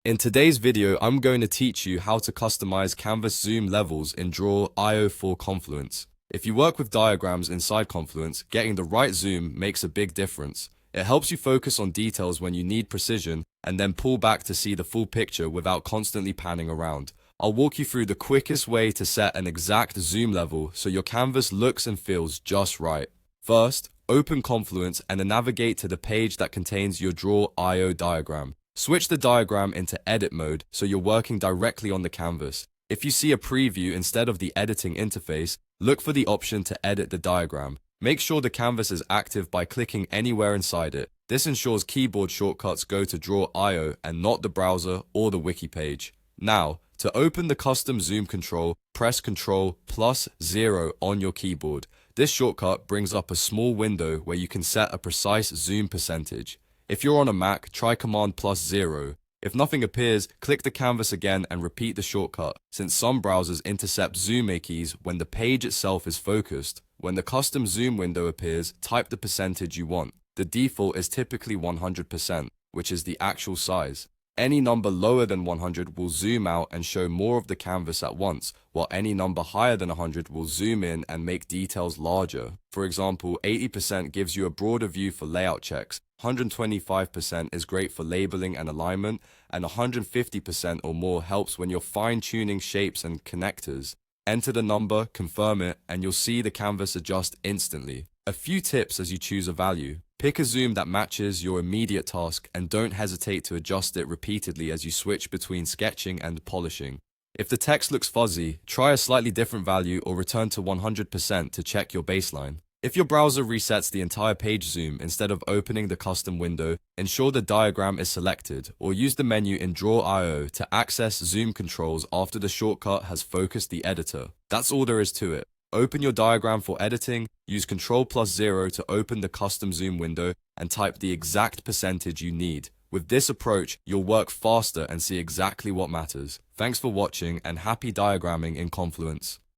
In today's video, I'm going to teach you how to customize canvas zoom levels in drawio for Confluence. If you work with diagrams inside Confluence, getting the right zoom makes a big difference. It helps you focus on details when you need precision and then pull back to see the full picture without constantly panning around. I'll walk you through the quickest way to set an exact zoom level so your canvas looks and feels just right. First, open Confluence and then navigate to the page that contains your drawio diagram. Switch the diagram into edit mode so you're working directly on the canvas. If you see a preview instead of the editing interface, look for the option to edit the diagram. Make sure the canvas is active by clicking anywhere inside it. This ensures keyboard shortcuts go to drawio and not the browser or the wiki page. Now, to open the custom zoom control, press Ctrl+0 on your keyboard. This shortcut brings up a small window where you can set a precise zoom percentage. If you're on a Mac, try Command+0. If nothing appears, click the canvas again and repeat the shortcut, since some browsers intercept zoom keys when the page itself is focused. When the custom zoom window appears, type the percentage you want. The default is typically 100%, which is the actual size. Any number lower than 100 will zoom out and show more of the canvas at once, while any number higher than 100 will zoom in and make details larger. For example, 80% gives you a broader view for layout checks, 125% is great for labeling and alignment, and 150% or more helps when you're fine-tuning shapes and connectors. Enter the number, confirm it, and you'll see the canvas adjust instantly. A few tips as you choose a value. Pick a zoom that matches your immediate task and don't hesitate to adjust it repeatedly as you switch between sketching and polishing. If the text looks fuzzy, try a slightly different value or return to 100% to check your baseline. If your browser resets the entire page zoom instead of opening the custom window, ensure the diagram is selected or use the menu in drawio to access zoom controls after the shortcut has focused the editor. That's all there is to it. Open your diagram for editing, use Ctrl+0 to open the custom zoom window, and type the exact percentage you need. With this approach, you'll work faster and see exactly what matters. Thanks for watching and happy diagramming in Confluence.